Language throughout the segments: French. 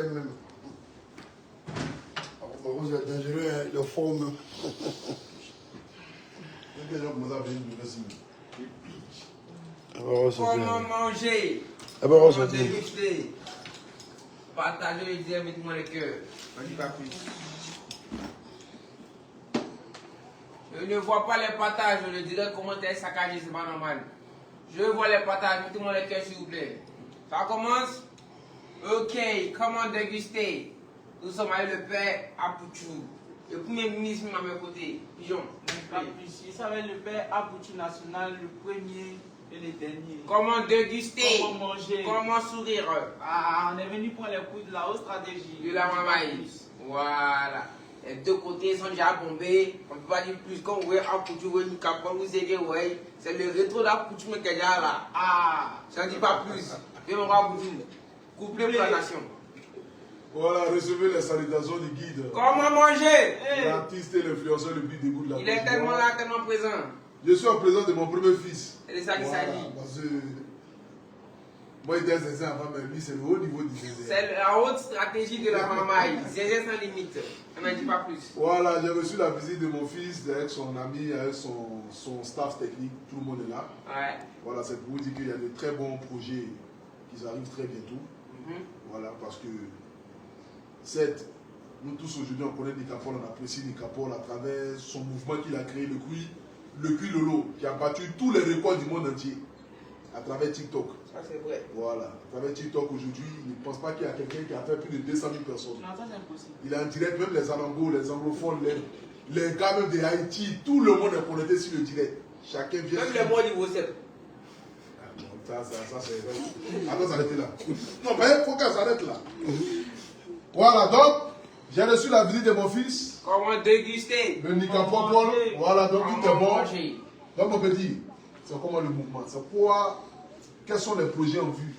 même. C'est dangereux, hein, le fond même. Comment manger? Comment déguster? Partagez les idées, mettez-moi le cœur. On dit pas plus. Je ne vois pas les partages, je le dirai commentaire saccagé, c'est pas normal. Je vois les partages, mettez-moi le cœur s'il vous plaît. Ça commence? Ok, comment déguster? Nous sommes avec le père Apouchou. Le premier ministre à mes côtés. Pigeon. Ça va être le père Apouchou national, le premier et le dernier. Comment déguster? Comment manger? Comment sourire? Ah, on est venu pour les coups de la haute stratégie. De la maïs. Voilà. Les deux côtés sont déjà bombés. On ne peut pas dire plus. Quand vous voyez Apouchou, vous voyez Capon, vous savez que c'est le rétro d'Apouchou qui est déjà là. Ah, ça ne dit pas plus. Viens me voir Apouchou. Couplez pour la nation. Voilà, recevez les salutations du guide. Comment manger? L'artiste et l'influenceur le plus dégoût de la Il est tellement là, tellement présent. Je suis en présence de mon premier fils. C'est de ça qu'il s'agit. Parce que moi, il était zézé avant, mais lui, c'est le haut niveau du zézé. C'est la haute stratégie de la mamaille. Zézé sans limite. On n'en dit pas plus. Voilà, j'ai reçu la visite de mon fils, avec son ami, avec son staff technique. Tout le monde est là. Ouais. Voilà, c'est pour vous dire qu'il y a de très bons projets qui arrivent très bientôt. Voilà, parce que certes, nous tous aujourd'hui, on connaît Nicapol, on apprécie Nicapol à travers son mouvement qu'il a créé, le Cui Lolo, qui a battu tous les records du monde entier à travers TikTok. Ça, c'est vrai. Voilà, à travers TikTok aujourd'hui, il ne pense pas qu'il y a quelqu'un qui a fait plus de 200 000 personnes. Non, ça c'est impossible. Il est en direct, même les Anangos, les anglophones, les gars même de Haïti, tout le monde est connecté sur le direct. Chacun vient. Même les mots niveau 7. Ça c'est vrai. Attends, s'arrêter là. Non, mais il faut qu'elle s'arrête là. Voilà, donc, j'ai reçu la visite de mon fils. Comment déguster? Le Nicapol. Voilà, donc tout est bon. Manger. Donc, mon petit, c'est comment le mouvement? C'est quoi? Quels sont les projets en vue?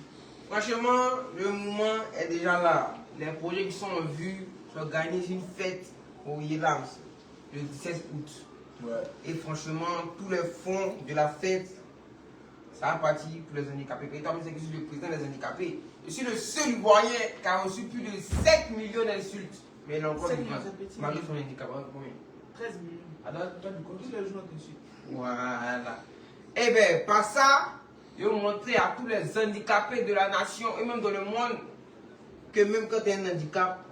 Franchement, le mouvement est déjà là. Les projets qui sont en vue, j'organise une fête au Yelams le 17 août. Ouais. Et franchement, tous les fonds de la fête, ça a parti pour les handicapés. Étant donné que je suis le président des handicapés, je suis le seul Ivoirien qui a reçu plus de 7 millions d'insultes. Mais il a encore 7 du millions, mal. c'est petit. Malgré son handicap, combien? 13 millions. Alors, toi, du coup, Tous les jours, on t'insulte. voilà. Eh bien, par ça, je vais montrer à tous les handicapés de la nation et même dans le monde que même quand tu as un handicap,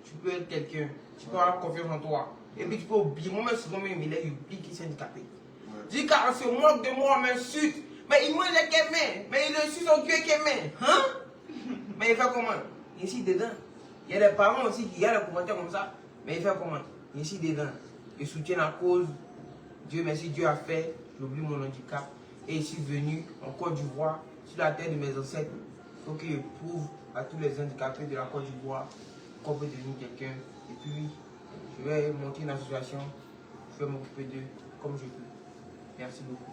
tu peux être quelqu'un. Tu peux avoir confiance en toi. Et puis tu peux oublier. Moi-même, souvent, même, il oublie qu'il est handicapé. Je dis car on se moque de moi, on m'insulte. Mais il mange avec les mains. Mais il insulte son Dieu avec les mains. Hein? Mais il fait comment? Ici dedans. Il y a des parents aussi qui regardent les commentaires comme ça. Mais il fait comment? Ici dedans. Je soutiens la cause. Dieu merci, Dieu a fait. J'oublie mon handicap. Et je suis venu en Côte d'Ivoire, sur la terre de mes ancêtres, pour que je prouve à tous les handicapés de la Côte d'Ivoire qu'on peut devenir quelqu'un. Et puis, je vais monter une association. Je vais m'occuper d'eux comme je peux. Merci beaucoup.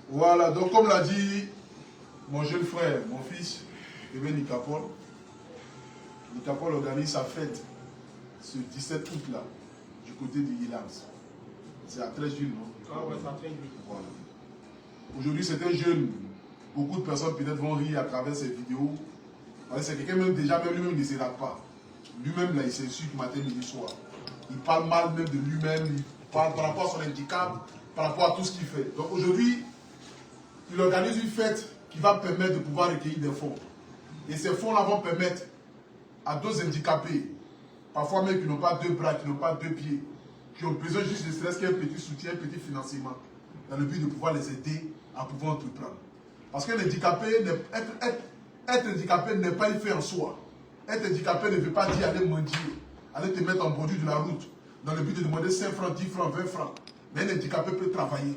Voilà, donc comme l'a dit mon jeune frère, mon fils, Kevin Nicapol, Nicapol organise sa fête ce 17 août là, du côté de Yelams. C'est à 13 juillet, non? Ah ouais, ça fait une vie. Voilà. Aujourd'hui, c'est un jeune. Beaucoup de personnes peut-être vont rire à travers ces vidéos. C'est quelqu'un même déjà, même lui-même ne se rate pas. Lui-même, là, il s'insulte matin, midi, soir. Il parle mal même de lui-même. Il parle par rapport à son handicap, par rapport à tout ce qu'il fait. Donc aujourd'hui, il organise une fête qui va permettre de pouvoir recueillir des fonds. Et ces fonds-là vont permettre à d'autres handicapés, parfois même qui n'ont pas deux bras, qui n'ont pas deux pieds, qui ont besoin juste de stress qu'un petit soutien, un petit financement, dans le but de pouvoir les aider à pouvoir entreprendre. Parce que être handicapé n'est pas une fait en soi. Être handicapé ne veut pas dire aller mendier, aller te mettre en bordure de la route, dans le but de demander 5 francs, 10 francs, 20 francs. Mais un handicapé peut travailler.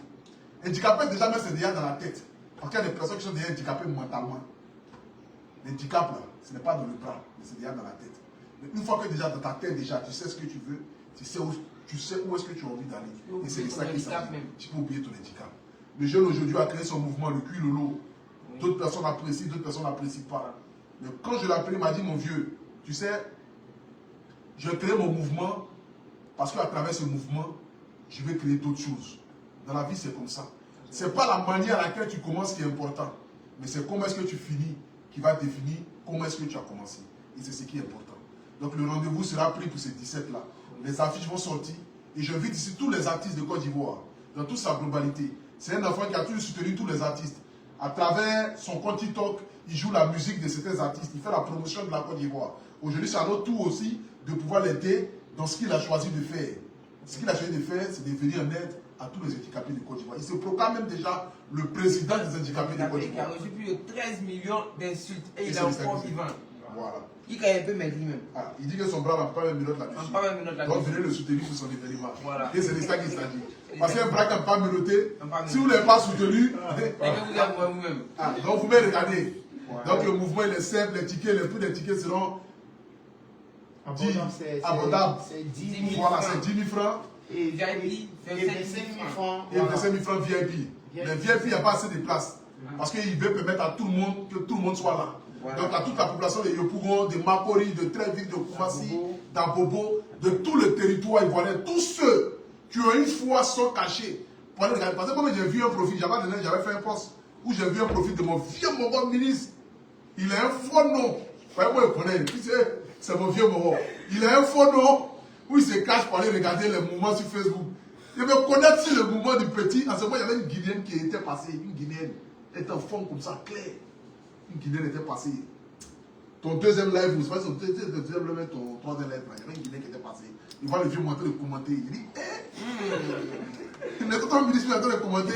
Handicapé, déjà, c'est déjà dans la tête. Parce qu'il y a des personnes qui sont déjà handicapées mentalement. L'handicap, là, ce n'est pas dans le bras, mais c'est déjà dans la tête. Mais une fois que déjà dans ta tête, déjà, tu sais ce que tu veux, tu sais où est-ce que tu as envie d'aller. Et c'est de ça qu'il s'agit. Tu peux oublier ton handicap. Le jeune aujourd'hui a créé son mouvement, le Cui Lolo. D'autres personnes apprécient, d'autres personnes n'apprécient pas. Mais quand je l'ai appelé, il m'a dit, mon vieux, tu sais, je crée mon mouvement parce qu'à travers ce mouvement, je vais créer d'autres choses. Dans la vie, c'est comme ça. Ce n'est pas la manière à laquelle tu commences qui est important, mais c'est comment est-ce que tu finis qui va définir comment est-ce que tu as commencé. Et c'est ce qui est important. Donc le rendez-vous sera pris pour ces 17-là. Les affiches vont sortir. Et j'invite ici tous les artistes de Côte d'Ivoire, dans toute sa globalité. C'est un enfant qui a toujours soutenu tous les artistes. À travers son compte TikTok, il joue la musique de certains artistes. Il fait la promotion de la Côte d'Ivoire. Aujourd'hui, c'est à notre tour aussi de pouvoir l'aider dans ce qu'il a choisi de faire. Ce qu'il a choisi de faire, c'est de venir en aide à tous les handicapés de Côte d'Ivoire. Il se proclame même déjà le président des handicapés de Côte d'Ivoire. Il a reçu plus de 13 millions d'insultes et il est c'est encore vivant. Voilà. Il a un peu maigri même. Ah, il dit que son bras n'a pas même minute là-dessus. Donc venez le soutenir pour son événement. Voilà. Et c'est de ça qu'il s'agit. Parce qu'un bras qui n'a pas menotté, Pas si vous ne l'avez pas soutenu, Et que vous avez vous-même. donc vous-même regardez. Donc le mouvement il est simple, les tickets, les prix des tickets seront abordables. C'est 10 000 Voilà, francs. c'est 10 000 francs Et VIP, et 25 000 francs. et 25 000 francs VIP. Mais VIP, il n'y a pas assez de place. Parce qu'il veut permettre à tout le monde que tout le monde soit là. Voilà. Donc à toute la population de Yopougon, de Makori, de Tréville, de Koumassi, d'Abobo, de tout le territoire ivoirien, tous ceux qui ont une foi sont cachés. Pour aller regarder. Parce que comme j'ai vu un profil, j'avais fait un post où j'ai vu un profil de mon vieux Mogo ministre. Il a un faux nom. Moi, je connais. C'est mon vieux Mogo. Il a un faux nom où il se cache pour aller regarder les mouvements sur Facebook. Je veux connaître si le mouvement du petit. En ce moment, il y avait une Guinéenne qui était passée. Une Guinéenne. Elle était en forme comme ça, claire. Une Guinéenne était passée. Ton deuxième live, vous savez, ton deuxième live, ton troisième live, il y avait une Guinéenne qui était passée. Il voit le vieux monter de commenter. Il dit, mais quand on ministre est en train de commenter,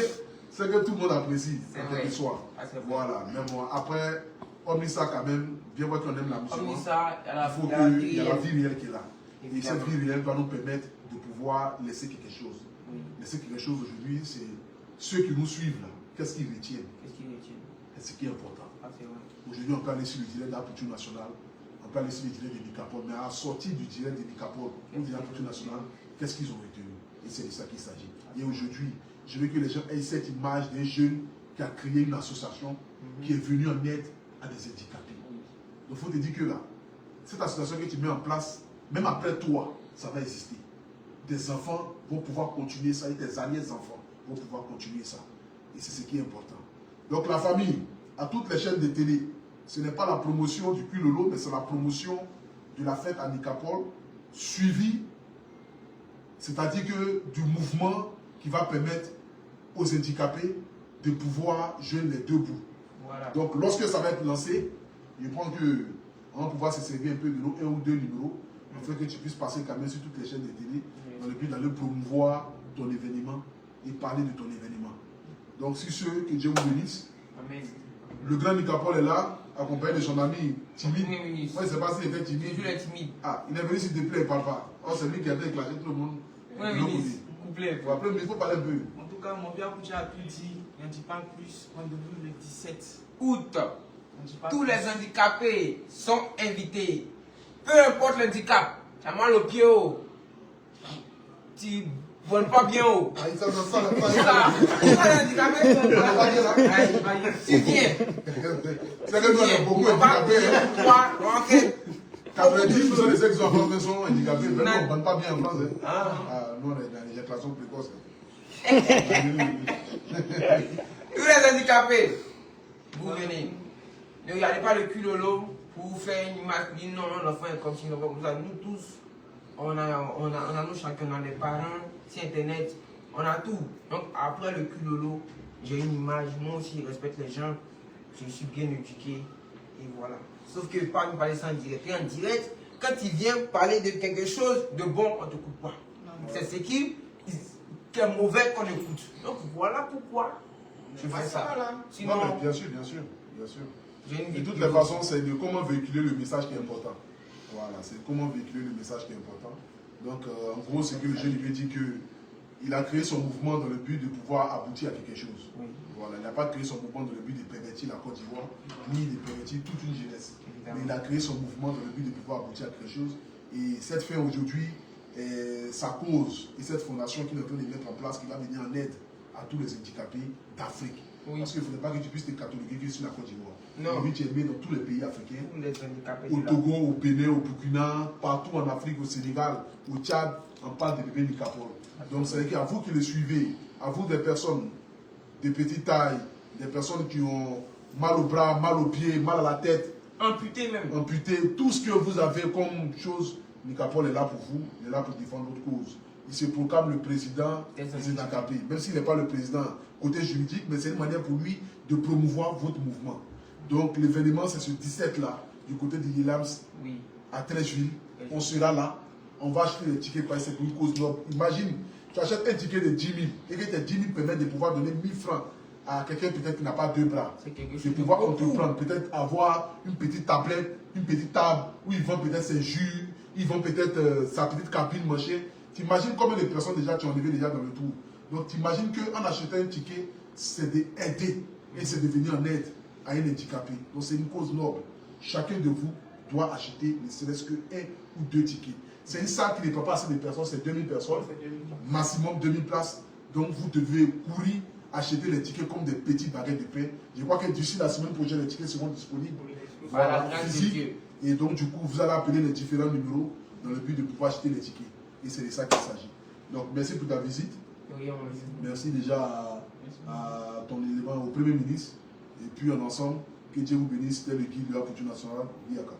c'est que tout le monde apprécie, quel qu'il soit. Voilà. Mais bon, après, Omnissa, quand même, bien voir qu'on aime la musique. Omnissa, Il faut qu'il y ait la vie réelle qui est là. Et cette vie réelle va nous permettre de pouvoir laisser quelque chose. Laisser quelque chose aujourd'hui, c'est ceux qui nous suivent là. Qu'est-ce qu'ils retiennent? Qu'est-ce qu'il retient? C'est ce qui est important. C'est vrai. Aujourd'hui, on peut aller sur le direct de la culture nationale, on peut aller sur le direct de Nicapol, mais à la sortie du direct de Nicapol ou de la culture nationale, qu'est-ce qu'ils ont retenu? Et c'est de ça qu'il s'agit. Et aujourd'hui, je veux que les gens aient cette image d'un jeune qui a créé une association qui est venue en aide à des handicapés. Donc il faut te dire que là, cette association que tu mets en place, même après toi, ça va exister. Des enfants vont pouvoir continuer ça et tes arrière-enfants vont pouvoir continuer ça. Et c'est ce qui est important. Donc la famille, à toutes les chaînes de télé, ce n'est pas la promotion du Culolo, mais c'est la promotion de la fête à Nicapol, suivie, c'est-à-dire que du mouvement qui va permettre aux handicapés de pouvoir joindre les deux bouts. Voilà. Donc lorsque ça va être lancé, je pense qu'on va pouvoir se servir un peu de nos 1 ou 2 numéros, afin que tu puisses passer quand même sur toutes les chaînes de télé, dans le but d'aller promouvoir ton événement et parler de ton événement. Donc sur ce, que Dieu vous bénisse. Amen. Le grand Nicapol est là, accompagné de son ami timide. Premier ministre. Moi, je ne sais pas s'il était timide. Il est timide. Ah, il est venu s'il te plaît, il ne parle pas. Oh, c'est lui qui a déclaré tout le monde. Premier ministre. Couplet. Après, il faut parler un peu. En tout cas, mon père Koutia a tout dit. Il n'en dit pas plus. Rendez-vous le 17 Août. On dit pas Tous plus. les handicapés sont invités. Peu importe l'handicap. Tu as mal au pied haut. Tu voles pas bien haut. Ah, il s'en ça, là. C'est ça les handicapés. Tu viens. C'est que nous, on a beaucoup handicapés. Hein. 90% des ex-enfants sont handicapés. Mais nous, on ne pas bien en France. Hein. Ah, nous, on est dans l'éjaculation précoce. Tous les handicapés, vous venez. Ne regardez pas le culolo pour vous faire une image. Dites non, l'enfant est comme si l'enfant comme ça. Nous tous, on a nous chacun, on a des parents, sur internet, on a tout. Donc après le culolo, j'ai une image. Moi aussi, je respecte les gens. Je suis bien éduqué. Et voilà. Sauf que pas nous parler ça en direct. Et en direct, quand il vient parler de quelque chose de bon, on ne te coupe pas. C'est ce qui est mauvais qu'on écoute. Donc voilà pourquoi je fais ça. Sinon, Non, mais bien sûr, bien sûr. Bien sûr. j'ai une vie De toutes plus les façons, c'est de comment véhiculer le message qui est important. Voilà, c'est comment véhiculer le message qui est important. Donc, en gros, c'est que le jeune lui dit qu'il a créé son mouvement dans le but de pouvoir aboutir à quelque chose. Oui. Voilà, il n'a pas créé son mouvement dans le but de pervertir la Côte d'Ivoire, ni de pervertir toute une jeunesse. Évidemment. Mais il a créé son mouvement dans le but de pouvoir aboutir à quelque chose. Et cette fin aujourd'hui, sa cause et cette fondation qu'il est en train de mettre en place, qui va venir en aide à tous les handicapés d'Afrique. Oui. Parce qu'il ne faudrait pas que tu puisses te cataloguer que sur la Côte d'Ivoire. Non. Aujourd'hui, tu es aimé dans tous les pays africains, Tous les handicapés au de la- Togo, au Bénin, au Burkina, partout en Afrique, au Sénégal, au Tchad, on parle de bébés Nicapol. Donc c'est qu'à vous qui le suivez, à vous des personnes de petite taille, des personnes qui ont mal au bras, mal aux pieds, mal à la tête, Amputé même. Amputé. Tout ce que vous avez comme chose, Nicapol est là pour vous, il est là pour défendre votre cause. Il se proclame le président des handicapés. Même s'il n'est pas le président côté juridique, mais c'est une manière pour lui de promouvoir votre mouvement. Donc l'événement, c'est ce 17-là, du côté de Yelams, Oui. à Trècheville. On sera là, on va acheter les tickets parce que c'est pour une cause noble. Imagine, tu achètes un ticket de 10 000 et que tes 10 000 permettent de pouvoir donner 1000 francs à quelqu'un peut-être qui n'a pas deux bras. De pouvoir entreprendre, peut-être avoir une petite tablette, une petite table où ils vendent peut-être ses jus, ils vendent peut-être sa petite cabine manchée. Tu imagines combien de personnes déjà tu en enlevé déjà dans le tour. Donc tu imagines qu'en achetant un ticket, c'est d'aider et c'est de venir en aide à un handicapé. Donc c'est une cause noble. Chacun de vous doit acheter ne serait-ce que 1 ou 2 tickets. C'est une salle qui ne prend pas assez de personnes, c'est 2000 personnes, maximum 2000 places. Donc vous devez courir, acheter les tickets comme des petits baguettes de pain. Je crois que d'ici la semaine prochaine, les tickets seront disponibles. Voilà, physique. Et donc du coup, vous allez appeler les différents numéros dans le but de pouvoir acheter les tickets. Et c'est de ça qu'il s'agit. Donc merci pour ta visite. Merci déjà à ton élément, au Premier ministre. Et puis en ensemble, que Dieu vous bénisse. C'était le guide de la culture nationale, Liaka.